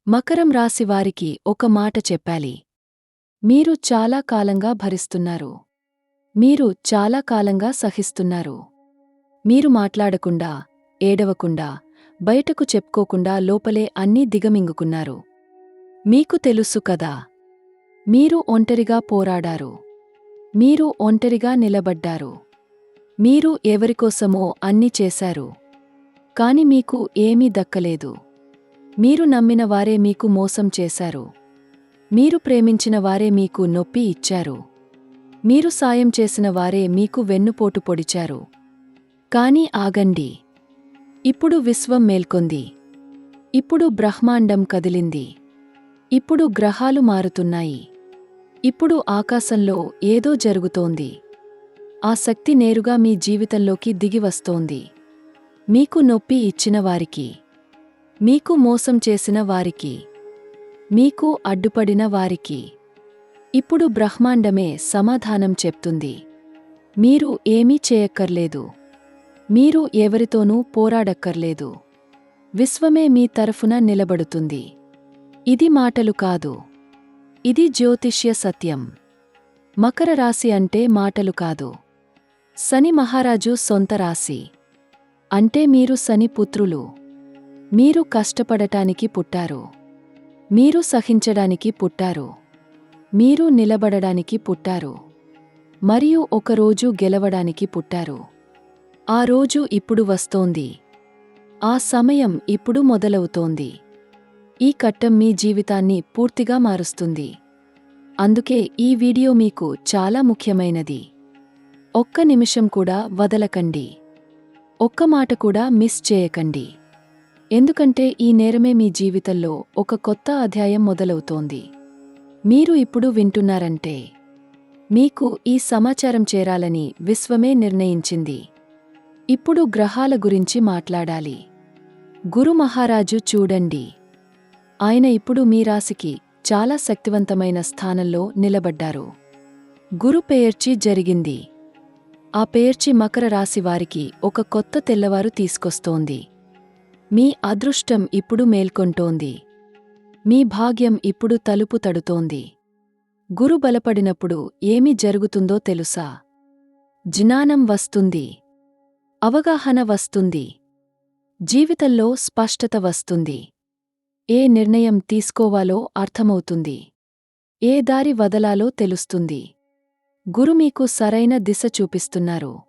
మకరం రాశి వారికి ఒక మాట చెప్పాలి. మీరు చాలా కాలంగా భరిస్తున్నారు. మీరు చాలా కాలంగా సహిస్తున్నారు. మీరు మాట్లాడకుండా, ఏడవకుండా, బయటకు చెప్పుకోకుండా లోపలే అన్నీ దిగమింగుకున్నారు. మీకు తెలుసు కదా. మీరు ఒంటరిగా పోరాడారు. మీరు ఒంటరిగా నిలబడ్డారు. మీరు ఎవరికోసమో అన్నీ చేశారు. కాని మీకు ఏమీ దక్కలేదు. మీరు నమ్మిన వారే మీకు మోసం చేశారు. మీరు ప్రేమించిన వారే మీకు నొప్పి ఇచ్చారు. మీరు సాయం చేసిన వారే మీకు వెన్నుపోటు పొడిచారు. కాని ఆగండి. ఇప్పుడు విశ్వం మేల్కొంది. ఇప్పుడు బ్రహ్మాండం కదిలింది. ఇప్పుడు గ్రహాలు మారుతున్నాయి. ఇప్పుడు ఆకాశంలో ఏదో జరుగుతోంది. ఆ శక్తి నేరుగా మీ జీవితంలోకి దిగివస్తోంది. మీకు నొప్పి ఇచ్చిన వారికి, మీకు మోసం చేసిన వారికి, మీకు అడ్డుపడిన వారికి ఇప్పుడు బ్రహ్మాండమే సమాధానం చెప్తుంది. మీరు ఏమీ చేయక్కర్లేదు. మీరు ఎవరితోనూ పోరాడక్కర్లేదు. విశ్వమే మీ తరఫున నిలబడుతుంది. ఇది మాటలు కాదు. ఇది జ్యోతిష్య సత్యం. మకర రాశి అంటే మాటలు కాదు. శని మహారాజు సొంత రాశి. అంటే మీరు శని పుత్రులు. మీరు కష్టపడటానికి పుట్టారు. మీరు సహించడానికి పుట్టారు. మీరు నిలబడడానికి పుట్టారు. మరియు ఒకరోజు గెలవడానికి పుట్టారు. ఆ రోజు ఇప్పుడు వస్తోంది. ఆ సమయం ఇప్పుడు మొదలవుతోంది. ఈ కట్టం మీ జీవితాన్ని పూర్తిగా మారుస్తుంది. అందుకే ఈ వీడియో మీకు చాలా ముఖ్యమైనది. ఒక్క నిమిషం కూడా వదలకండి. ఒక్క మాట కూడా మిస్ చేయకండి. ఎందుకంటే ఈ నేరమే మీ జీవితంలో ఒక కొత్త అధ్యాయం మొదలవుతోంది. మీరు ఇప్పుడు వింటున్నారంటే మీకు ఈ సమాచారం చేరాలని విశ్వమే నిర్ణయించింది. ఇప్పుడు గ్రహాల గురించి మాట్లాడాలి. గురు మహారాజు చూడండి. ఆయన ఇప్పుడు మీ రాశికి చాలా శక్తివంతమైన స్థానంలో నిలబడ్డారు. గురు పెయర్చి జరిగింది. ఆ పెయర్చి మకర రాశి వారికి ఒక కొత్త తెల్లవారు తీసుకొస్తోంది. మీ అదృష్టం ఇప్పుడు మేల్కొంటోంది. మీ భాగ్యం ఇప్పుడు తలుపు తడుతోంది. గురు బలపడినప్పుడు ఏమి జరుగుతుందో తెలుసా? జ్ఞానం వస్తుంది. అవగాహన వస్తుంది. జీవితంలో స్పష్టత వస్తుంది. ఏ నిర్ణయం తీసుకోవాలో అర్థమవుతుంది. ఏ దారి వదలాలో తెలుస్తుంది. గురు మీకు సరైన దిశ చూపిస్తున్నారు.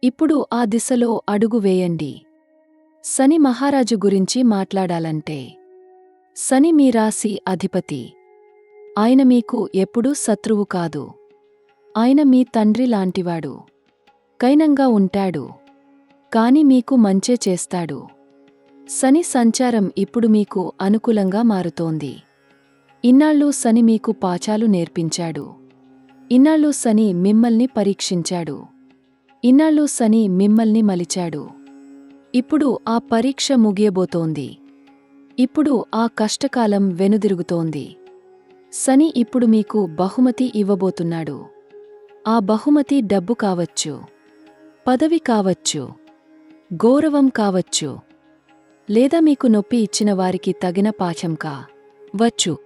ఇప్పుడు ఆ దిశలో అడుగు వేయండి. శని మహారాజు గురించి మాట్లాడాలంటే శని మీ రాశి అధిపతి. ఆయన మీకు ఎప్పుడూ శత్రువు కాదు. ఆయన మీ తండ్రి లాంటివాడు. కైనంగా ఉంటాడు. కాని మీకు మంచే చేస్తాడు. శని సంచారం ఇప్పుడు మీకు అనుకూలంగా మారుతోంది. ఇన్నాళ్ళు శని మీకు పాఠాలు నేర్పించాడు. ఇన్నాళ్ళు శని మిమ్మల్ని పరీక్షించాడు. ఇన్నాళ్ళు శని మిమ్మల్ని మలిచాడు. ఇప్పుడు ఆ పరీక్ష ముగియబోతోంది. ఇప్పుడు ఆ కష్టకాలం వెనుదిరుగుతోంది. శని ఇప్పుడు మీకు బహుమతి ఇవ్వబోతున్నాడు. ఆ బహుమతి డబ్బు కావచ్చు, పదవి కావచ్చు, గౌరవం కావచ్చు, లేదా మీకు నొప్పి ఇచ్చిన వారికి తగిన పాఠం కావచ్చు.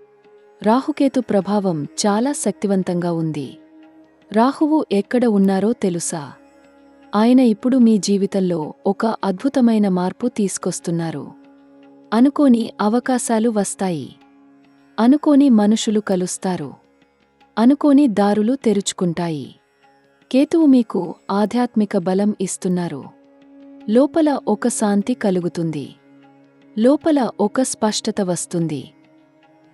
రాహుకేతు ప్రభావం చాలా శక్తివంతంగా ఉంది. రాహువు ఎక్కడ ఉన్నారో తెలుసా? ఆయన ఇప్పుడు మీ జీవితంలో ఒక అద్భుతమైన మార్పు తీసుకొస్తున్నారు. అనుకోని అవకాశాలు వస్తాయి. అనుకోని మనుషులు కలుస్తారు. అనుకోని దారులు తెరుచుకుంటాయి. కేతువు మీకు ఆధ్యాత్మిక బలం ఇస్తున్నారు. లోపల ఒక శాంతి కలుగుతుంది. లోపల ఒక స్పష్టత వస్తుంది.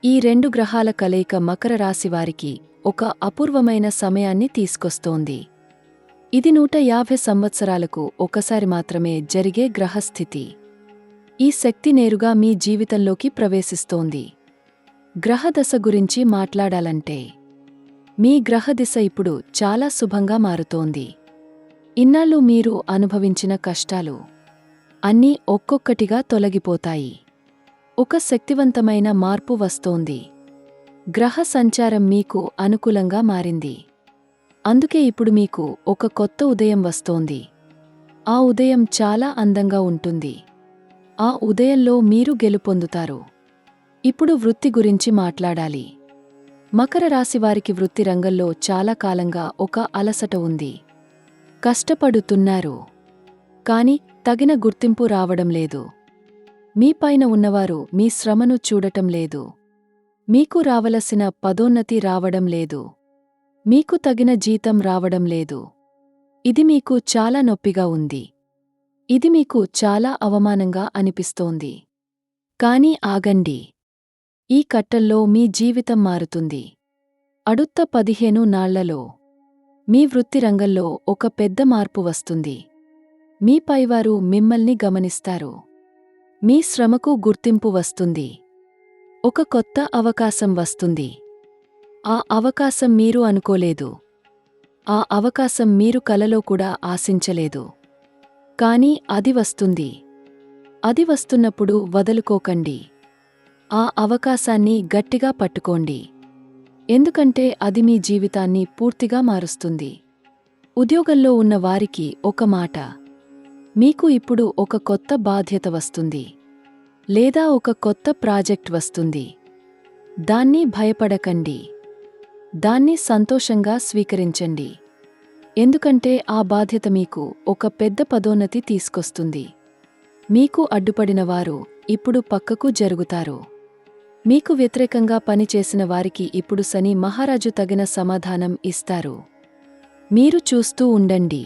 ఈ రెండు గ్రహాల కలయిక మకర రాశివారికి ఒక అపూర్వమైన సమయాన్ని తీసుకొస్తోంది. ఇది 150 సంవత్సరాలకు ఒకసారి మాత్రమే జరిగే గ్రహస్థితి. ఈ శక్తి నేరుగా మీ జీవితంలోకి ప్రవేశిస్తోంది. గ్రహదశ గురించి మాట్లాడాలంటే మీ గ్రహదిశ ఇప్పుడు చాలా శుభంగా మారుతోంది. ఇన్నాళ్ళు మీరు అనుభవించిన కష్టాలు అన్నీ ఒక్కొక్కటిగా తొలగిపోతాయి. ఒక శక్తివంతమైన మార్పు వస్తోంది. గ్రహ సంచారం మీకు అనుకూలంగా మారింది. అందుకే ఇప్పుడు మీకు ఒక కొత్త ఉదయం వస్తోంది. ఆ ఉదయం చాలా అందంగా ఉంటుంది. ఆ ఉదయంలో మీరు గెలుపొందుతారు. ఇప్పుడు వృత్తి గురించి మాట్లాడాలి. మకర రాశివారికి వృత్తి రంగంలో చాలా కాలంగా ఒక అలసట ఉంది. కష్టపడుతున్నారు. కాని తగిన గుర్తింపు రావడం లేదు. మీపైన ఉన్నవారు మీ శ్రమను చూడటం లేదు. మీకు రావలసిన పదోన్నతి రావడం లేదు. మీకు తగిన జీతం రావడం లేదు. ఇది మీకు చాలా నొప్పిగా ఉంది. ఇది మీకు చాలా అవమానంగా అనిపిస్తోంది. కాని ఆగండి. ఈ కట్టల్లో మీ జీవితం మారుతుంది. అడుత్త 15 నాళ్లలో మీ వృత్తి రంగంలో ఒక పెద్ద మార్పు వస్తుంది. మీ పైవారు మిమ్మల్ని గమనిస్తారు. మీ శ్రమకు గుర్తింపు వస్తుంది. ఒక కొత్త అవకాశం వస్తుంది. ఆ అవకాశం మీరు అనుకోలేదు. ఆ అవకాశం మీరు కలలో కూడా ఆశించలేదు. కాని అది వస్తుంది. అది వస్తున్నప్పుడు వదులుకోకండి. ఆ అవకాశాన్ని గట్టిగా పట్టుకోండి. ఎందుకంటే అది మీ జీవితాన్ని పూర్తిగా మారుస్తుంది. ఉద్యోగంలో ఉన్న వారికి ఒక మాట. మీకు ఇప్పుడు ఒక కొత్త బాధ్యత వస్తుంది. లేదా ఒక కొత్త ప్రాజెక్ట్ వస్తుంది. దాన్ని భయపడకండి. దాన్ని సంతోషంగా స్వీకరించండి. ఎందుకంటే ఆ బాధ్యత మీకు ఒక పెద్ద పదోన్నతి తీసుకొస్తుంది. మీకు అడ్డుపడినవారు ఇప్పుడు పక్కకు జరుగుతారు. మీకు వ్యతిరేకంగా పనిచేసిన వారికి ఇప్పుడు శని మహారాజు తగిన సమాధానం ఇస్తారు. మీరు చూస్తూ ఉండండి.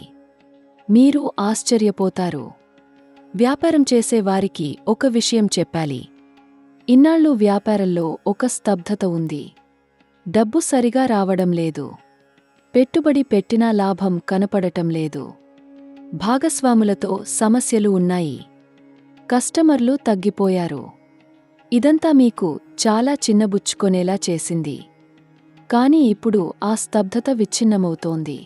మీరు ఆశ్చర్యపోతారు. వ్యాపారం చేసే వారికి ఒక విషయం చెప్పాలి. ఇన్నాళ్ళు వ్యాపారంలో ఒక స్తబ్దత ఉంది. డబ్బు సరిగా రావడం లేదు. పెట్టుబడి పెట్టినా లాభం కనపడటం లేదు. భాగస్వాములతో సమస్యలు ఉన్నాయి. కస్టమర్లు తగ్గిపోయారు. ఇదంతా మీకు చాలా చిన్నబుచ్చుకొనేలా చేసింది. కాని ఇప్పుడు ఆ స్తబ్దత విచ్ఛిన్నమవుతోంది.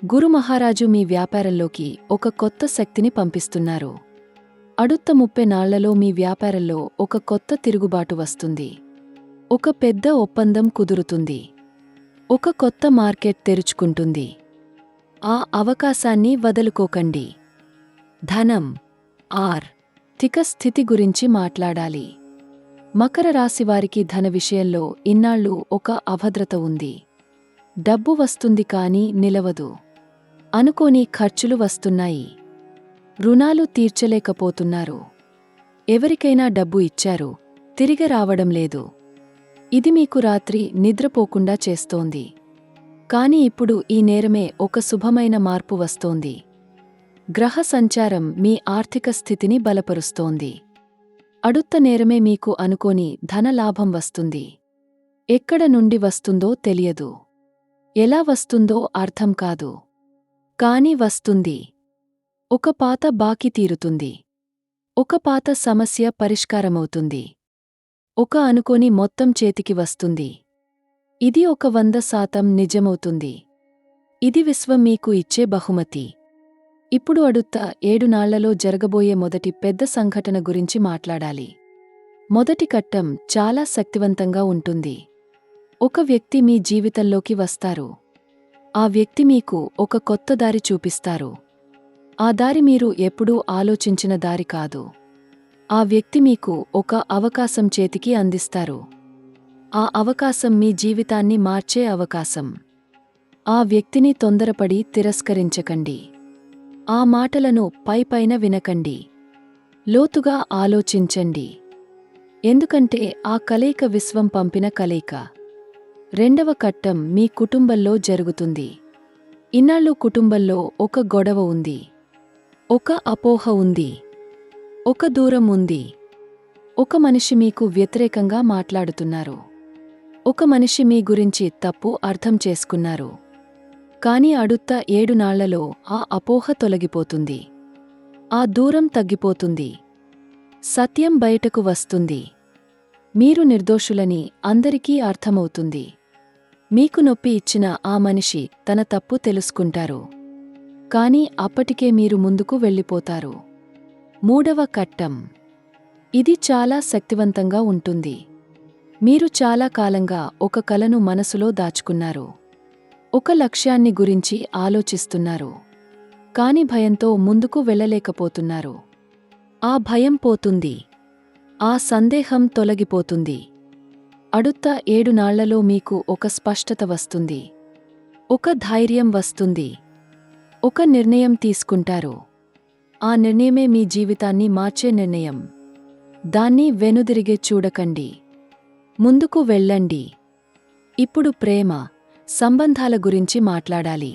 గురు మహారాజు మీ వ్యాపారంలోకి ఒక కొత్త శక్తిని పంపిస్తున్నారు. అడుత్త 30 నాళ్లలో మీ వ్యాపారంలో ఒక కొత్త తిరుగుబాటు వస్తుంది. ఒక పెద్ద ఒప్పందం కుదురుతుంది. ఒక కొత్త మార్కెట్ తెరుచుకుంటుంది. ఆ అవకాశాన్ని వదులుకోకండి. ధనం, ఆర్థిక స్థితి గురించి మాట్లాడాలి. మకర రాశివారికి ధన విషయంలో ఇన్నాళ్ళు ఒక అభద్రత ఉంది. డబ్బు వస్తుంది కాని నిలవదు. అనుకోని ఖర్చులు వస్తున్నాయి. రుణాలు తీర్చలేకపోతున్నారు. ఎవరికైనా డబ్బు ఇచ్చారు, తిరిగి రావడం లేదు. ఇది మీకు రాత్రి నిద్రపోకుండా చేస్తోంది. కాని ఇప్పుడు ఈ నేరమే ఒక శుభమైన మార్పు వస్తోంది. గ్రహ సంచారం మీ ఆర్థిక స్థితిని బలపరుస్తోంది. అడుత్త నేరమే మీకు అనుకోని ధనలాభం వస్తుంది. ఎక్కడ నుండి వస్తుందో తెలియదు. ఎలా వస్తుందో అర్థం కాదు. కాని వస్తుంది. ఒక పాత బాకీ తీరుతుంది. ఒక పాత సమస్య పరిష్కారమవుతుంది. ఒక అనుకోని మొత్తం చేతికి వస్తుంది. ఇది ఒక 100% నిజమవుతుంది. ఇది విశ్వం మీకు ఇచ్చే బహుమతి. ఇప్పుడు అడుత్త 7 నాళ్లలో జరగబోయే మొదటి పెద్ద సంఘటన గురించి మాట్లాడాలి. మొదటి కట్టం చాలా శక్తివంతంగా ఉంటుంది. ఒక వ్యక్తి మీ జీవితంలోకి వస్తారు. ఆ వ్యక్తి మీకు ఒక కొత్త దారి చూపిస్తారు. ఆ దారి మీరు ఎప్పుడూ ఆలోచించిన దారి కాదు. ఆ వ్యక్తి మీకు ఒక అవకాశం చేతికి అందిస్తారు. ఆ అవకాశం మీ జీవితాన్ని మార్చే అవకాశం. ఆ వ్యక్తిని తొందరపడి తిరస్కరించకండి. ఆ మాటలను పైపైన వినకండి. లోతుగా ఆలోచించండి. ఎందుకంటే ఆ కలయిక విశ్వం పంపిన కలయిక. రెండవ కట్టం మీ కుటుంబంలో జరుగుతుంది. ఇన్నాళ్ళు కుటుంబంలో ఒక గొడవ ఉంది. ఒక అపోహ ఉంది. ఒక దూరం ఉంది. ఒక మనిషి మీకు వ్యతిరేకంగా మాట్లాడుతున్నారు. ఒక మనిషి మీ గురించి తప్పు అర్థం చేసుకున్నారు. కాని అడుత్త 7 నాళ్లలో ఆ అపోహ తొలగిపోతుంది. ఆ దూరం తగ్గిపోతుంది. సత్యం బయటకు వస్తుంది. మీరు నిర్దోషులని అందరికీ అర్థమవుతుంది. మీకు నొప్పి ఇచ్చిన ఆ మనిషి తన తప్పు తెలుసుకుంటారు. కాని అప్పటికే మీరు ముందుకు వెళ్ళిపోతారు. మూడవ కట్టం. ఇది చాలా శక్తివంతంగా ఉంటుంది. మీరు చాలా కాలంగా ఒక కలను మనసులో దాచుకున్నారు. ఒక లక్ష్యాన్ని గురించి ఆలోచిస్తున్నారు. కాని భయంతో ముందుకు వెళ్ళలేకపోతున్నారు. ఆ భయం పోతుంది. ఆ సందేహం తొలగిపోతుంది. అడుత్త 7 నాళ్లలో మీకు ఒక స్పష్టత వస్తుంది. ఒక ధైర్యం వస్తుంది. ఒక నిర్ణయం తీసుకుంటారు. ఆ నిర్ణయమే మీ జీవితాన్ని మార్చే నిర్ణయం. దాన్ని వెనుదిరిగే చూడకండి. ముందుకు వెళ్ళండి. ఇప్పుడు ప్రేమ, సంబంధాల గురించి మాట్లాడాలి.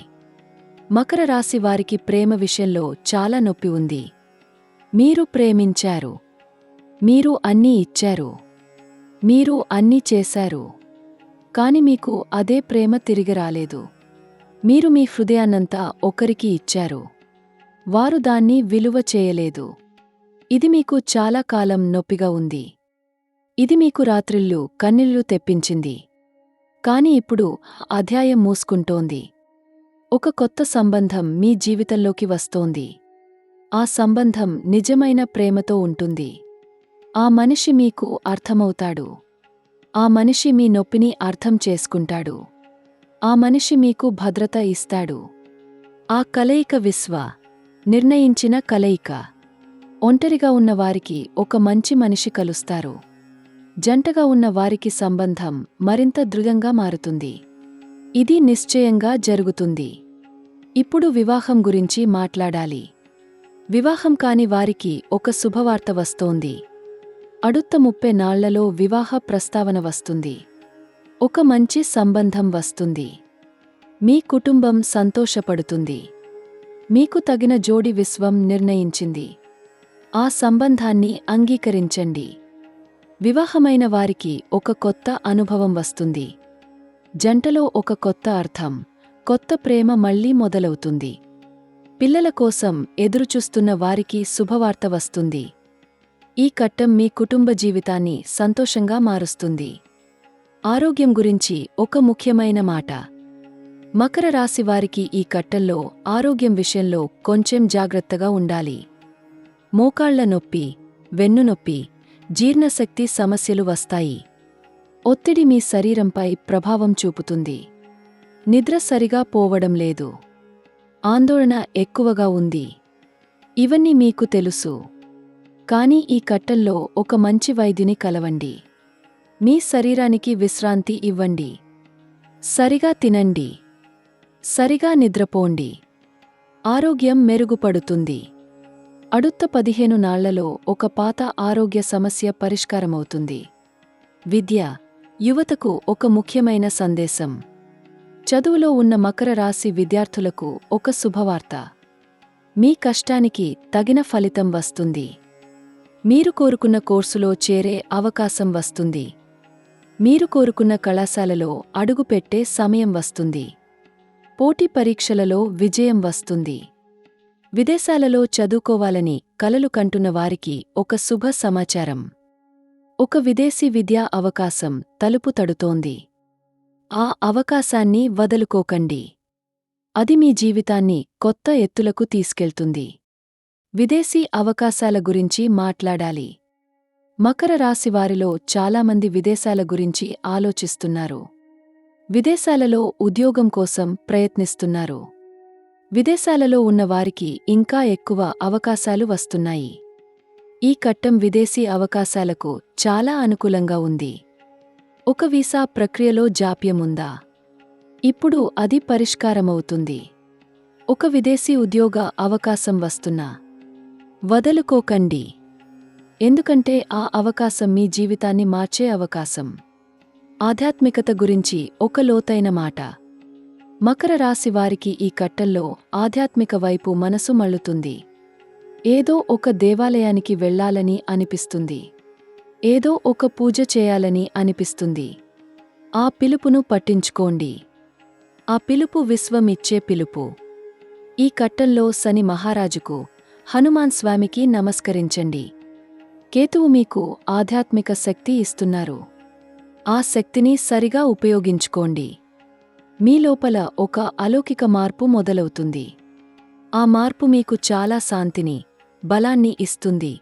మకర రాశి వారికి ప్రేమ విషయంలో చాలా నొప్పి ఉంది. మీరు ప్రేమించారు. మీరు అన్నీ ఇచ్చారు. మీరు అన్నీ చేశారు. కాని మీకు అదే ప్రేమ తిరిగి రాలేదు. మీరు మీ హృదయాన్నంతా ఒకరికి ఇచ్చారు. వారు దాన్ని విలువ చేయలేదు. ఇది మీకు చాలా కాలం నొప్పిగా ఉంది. ఇది మీకు రాత్రిళ్ళు కన్నీళ్లు తెప్పించింది. కాని ఇప్పుడు అధ్యాయం మూసుకుంటోంది. ఒక కొత్త సంబంధం మీ జీవితంలోకి వస్తోంది. ఆ సంబంధం నిజమైన ప్రేమతో ఉంటుంది. ఆ మనిషి మీకు అర్థమవుతాడు. ఆ మనిషి మీ నొప్పిని అర్థం చేసుకుంటాడు. ఆ మనిషి మీకు భద్రత ఇస్తాడు. ఆ కలయిక నిర్ణయించిన కలయిక. ఒంటరిగా ఉన్న వారికి ఒక మంచి మనిషి కలుస్తారు. జంటగా ఉన్న వారికి సంబంధం మరింత దృఢంగా మారుతుంది. ఇది నిశ్చయంగా జరుగుతుంది. ఇప్పుడు వివాహం గురించి మాట్లాడాలి. వివాహం కాని వారికి ఒక శుభవార్త వస్తోంది. అడుత్త 30 నాళ్లలో వివాహ ప్రస్తావన వస్తుంది. ఒక మంచి సంబంధం వస్తుంది. మీ కుటుంబం సంతోషపడుతుంది. మీకు తగిన జోడి విశ్వం నిర్ణయించింది. ఆ సంబంధాన్ని అంగీకరించండి. వివాహమైన వారికి ఒక కొత్త అనుభవం వస్తుంది. జంటలో ఒక కొత్త అర్థం, కొత్త ప్రేమ మళ్లీ మొదలవుతుంది. పిల్లల కోసం ఎదురుచూస్తున్న వారికి శుభవార్త వస్తుంది. ఈ ఘట్టం మీ కుటుంబ జీవితాన్ని సంతోషంగా మారుస్తుంది. ఆరోగ్యం గురించి ఒక ముఖ్యమైన మాట. మకర రాశి వారికి ఈ ఘట్టంలో ఆరోగ్యం విషయంలో కొంచెం జాగ్రత్తగా ఉండాలి. మోకాళ్ల నొప్పి, వెన్నునొప్పి, జీర్ణశక్తి సమస్యలు వస్తాయి. ఒత్తిడి మీ శరీరంపై ప్రభావం చూపుతుంది. నిద్ర సరిగా పోవడం లేదు. ఆందోళన ఎక్కువగా ఉంది. ఇవన్నీ మీకు తెలుసు. కానీ ఈ ఘట్టంలో ఒక మంచి వైద్యుని కలవండి. మీ శరీరానికి విశ్రాంతి ఇవ్వండి. సరిగా తినండి. సరిగా నిద్రపోండి. ఆరోగ్యం మెరుగుపడుతుంది. అడుత్త 15 నాళ్లలో ఒక పాత ఆరోగ్య సమస్య పరిష్కారమవుతుంది. విద్య, యువతకు ఒక ముఖ్యమైన సందేశం. చదువులో ఉన్న మకర రాశి విద్యార్థులకు ఒక శుభవార్త. మీ కష్టానికి తగిన ఫలితం వస్తుంది. మీరు కోరుకున్న కోర్సులో చేరే అవకాశం వస్తుంది. మీరు కోరుకున్న కళాశాలలో అడుగుపెట్టే సమయం వస్తుంది. పోటీ పరీక్షలలో విజయం వస్తుంది. విదేశాలలో చదువుకోవాలని కలలు కంటున్న వారికి ఒక శుభ సమాచారం. ఒక విదేశీ విద్యా అవకాశం తలుపు తడుతోంది. ఆ అవకాశాన్ని వదులుకోకండి. అది మీ జీవితాన్ని కొత్త ఎత్తులకు తీసుకెళ్తుంది. విదేశీ అవకాశాల గురించి మాట్లాడాలి. మకర రాశివారిలో చాలామంది విదేశాల గురించి ఆలోచిస్తున్నారు. విదేశాలలో ఉద్యోగం కోసం ప్రయత్నిస్తున్నారు. విదేశాలలో ఉన్నవారికి ఇంకా ఎక్కువ అవకాశాలు వస్తున్నాయి. ఈ ఘట్టం విదేశీ అవకాశాలకు చాలా అనుకూలంగా ఉంది. ఒక వీసా ప్రక్రియలో జాప్యముందా? ఇప్పుడు అది పరిష్కారమవుతుంది. ఒక విదేశీ ఉద్యోగ అవకాశం వస్తున్నా వదులుకోకండి. ఎందుకంటే ఆ అవకాశం మీ జీవితాన్ని మార్చే అవకాశం. ఆధ్యాత్మికత గురించి ఒక లోతైన మాట. మకర రాశి వారికి ఈ ఘట్టంలో ఆధ్యాత్మిక వైపు మనసు మళ్ళుతుంది. ఏదో ఒక దేవాలయానికి వెళ్ళాలని అనిపిస్తుంది. ఏదో ఒక పూజ చేయాలని అనిపిస్తుంది. ఆ పిలుపును పట్టించుకోండి. ఆ పిలుపు విశ్వమిచ్చే పిలుపు. ఈ ఘట్టంలో శని మహారాజుకు, హనుమాన్ స్వామికి నమస్కరించండి. కేతువు మీకు ఆధ్యాత్మిక శక్తి ఇస్తున్నారు. ఆ శక్తిని సరిగా ఉపయోగించుకోండి. మీ లోపల ఒక అలౌకిక మార్పు మొదలవుతుంది. ఆ మార్పు మీకు చాలా శాంతిని, బలాన్ని ఇస్తుంది.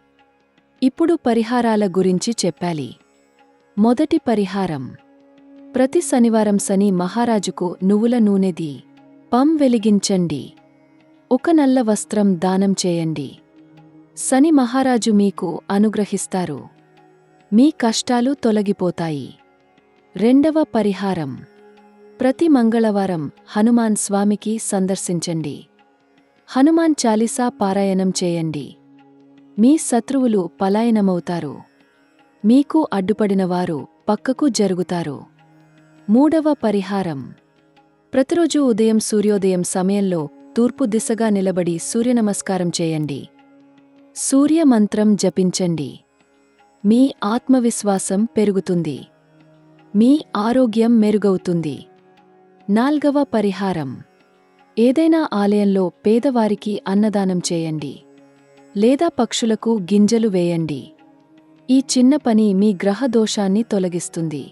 ఇప్పుడు పరిహారాల గురించి చెప్పాలి. మొదటి పరిహారం. ప్రతి శనివారం శని మహారాజుకు నువ్వుల నూనె పం వెలిగించండి. ఒక నల్ల వస్త్రం దానం చేయండి. శని మహారాజు మీకు అనుగ్రహిస్తారు. మీ కష్టాలు తొలగిపోతాయి. రెండవ పరిహారం. ప్రతి మంగళవారం హనుమాన్ స్వామికి సందర్శించండి. హనుమాన్ చాలీసా పారాయణం చేయండి. మీ శత్రువులు పలాయనమవుతారు. మీకు అడ్డుపడినవారు పక్కకు జరుగుతారు. మూడవ పరిహారం. ప్రతిరోజూ ఉదయం సూర్యోదయం సమయంలో తూర్పు దిశగా నిలబడి సూర్యనమస్కారం చేయండి. సూర్యమంత్రం జపించండి. మీ ఆత్మవిశ్వాసం పెరుగుతుంది. మీ ఆరోగ్యం మెరుగవుతుంది. నాల్గవ పరిహారం. ఏదైనా ఆలయంలో పేదవారికి అన్నదానం చేయండి. లేదా పక్షులకు గింజలు వేయండి. ఈ చిన్న పని మీ గ్రహ దోషాన్ని తొలగిస్తుంది.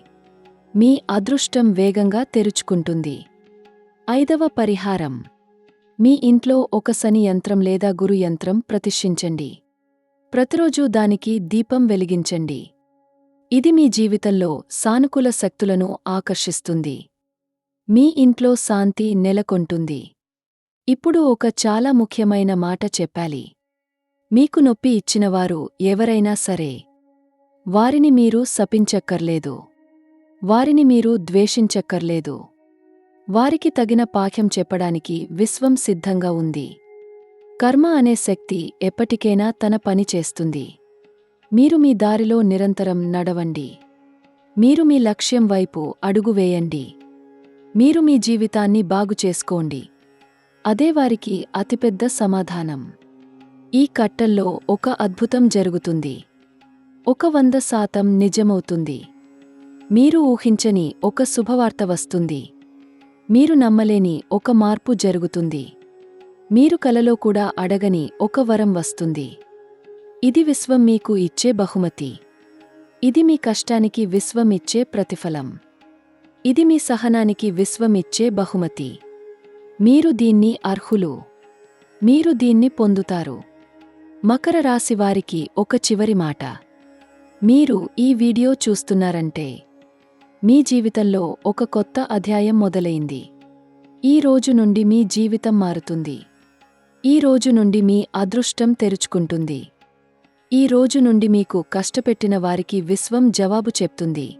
మీ అదృష్టం వేగంగా తెరుచుకుంటుంది. ఐదవ పరిహారం. మీ ఇంట్లో ఒక శని యంత్రం లేదా గురు యంత్రం ప్రతిష్ఠించండి. ప్రతిరోజూ దానికి దీపం వెలిగించండి. ఇది మీ జీవితంలో సానుకూల శక్తులను ఆకర్షిస్తుంది. మీ ఇంట్లో శాంతి నెలకొంటుంది. ఇప్పుడు ఒక చాలా ముఖ్యమైన మాట చెప్పాలి. మీకు నొప్పి ఇచ్చినవారు ఎవరైనా సరే, వారిని మీరు శపించక్కర్లేదు. వారిని మీరు ద్వేషించక్కర్లేదు. వారికి తగిన పాఠ్యం చెప్పడానికి విశ్వం సిద్ధంగా ఉంది. కర్మ అనే శక్తి ఎప్పటికైనా తన పని చేస్తుంది. మీరు మీ దారిలో నిరంతరం నడవండి. మీరు మీ లక్ష్యం వైపు అడుగు వేయండి. మీరు మీ జీవితాన్ని బాగుచేసుకోండి. అదే వారికి అతిపెద్ద సమాధానం. ఈ కట్టల్లో ఒక అద్భుతం జరుగుతుంది. 100% నిజమవుతుంది. మీరు ఊహించని ఒక శుభవార్త వస్తుంది. మీరు నమ్మలేని ఒక మార్పు జరుగుతుంది. మీరు కలలో కూడా అడగని ఒక వరం వస్తుంది. ఇది విశ్వం మీకు ఇచ్చే బహుమతి. ఇది మీ కష్టానికి విశ్వం ఇచ్చే ప్రతిఫలం. ఇది మీ సహనానికి విశ్వం ఇచ్చే బహుమతి. మీరు దీన్ని అర్హులు. మీరు దీన్ని పొందుతారు. మకర రాశి వారికి ఒక చివరి మాట. మీరు ఈ వీడియో చూస్తున్నారంటే మీ జీవితంలో ఒక కొత్త అధ్యాయం మొదలైంది. ఈ రోజు నుండి మీ జీవితం మారుతుంది. ఈ రోజు నుండి మీ అదృష్టం తెరుచుకుంటుంది. ఈ రోజు నుండి మీకు కష్టపెట్టిన వారికి విశ్వం జవాబు చెప్తుంది.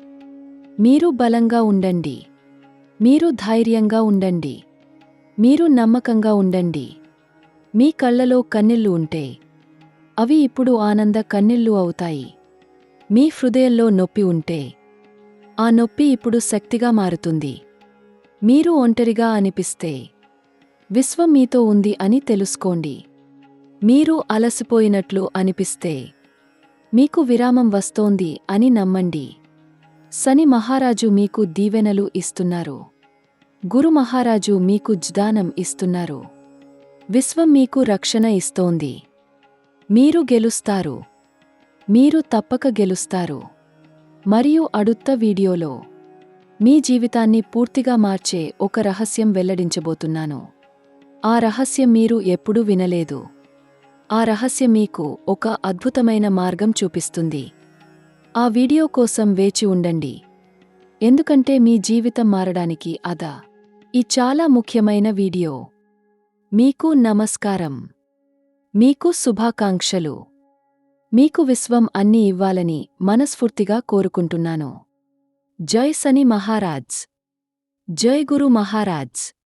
మీరు బలంగా ఉండండి. మీరు ధైర్యంగా ఉండండి. మీరు నమ్మకంగా ఉండండి. మీ కళ్ళలో కన్నీళ్లు ఉంటే అవి ఇప్పుడు ఆనంద కన్నీళ్లు అవుతాయి. మీ హృదయంలో నొప్పి ఉంటే ఆ నొప్పి ఇప్పుడు శక్తిగా మారుతుంది. మీరు ఒంటరిగా అనిపిస్తే విశ్వం మీతో ఉంది అని తెలుసుకోండి. మీరు అలసిపోయినట్లు అనిపిస్తే మీకు విరామం వస్తోంది అని నమ్మండి. శని మహారాజు మీకు దీవెనలు ఇస్తున్నారు. గురు మహారాజు మీకు జ్ఞానం ఇస్తున్నారు. విశ్వం మీకు రక్షణ ఇస్తోంది. మీరు గెలుస్తారు. మీరు తప్పక గెలుస్తారు. మరియు అడుత్త వీడియోలో మీ జీవితాన్ని పూర్తిగా మార్చే ఒక రహస్యం వెల్లడించబోతున్నాను. ఆ రహస్యం మీరు ఎప్పుడూ వినలేదు. ఆ రహస్యం మీకు ఒక అద్భుతమైన మార్గం చూపిస్తుంది. ఆ వీడియో కోసం వేచి ఉండండి. ఎందుకంటే మీ జీవితం మారడానికి ఈ చాలా ముఖ్యమైన వీడియో. మీకు నమస్కారం. మీకు శుభాకాంక్షలు. మీకు విశ్వం అన్నీ ఇవ్వాలని మనస్ఫూర్తిగా కోరుకుంటున్నాను. జై శని మహారాజ్. జై గురు మహారాజ్.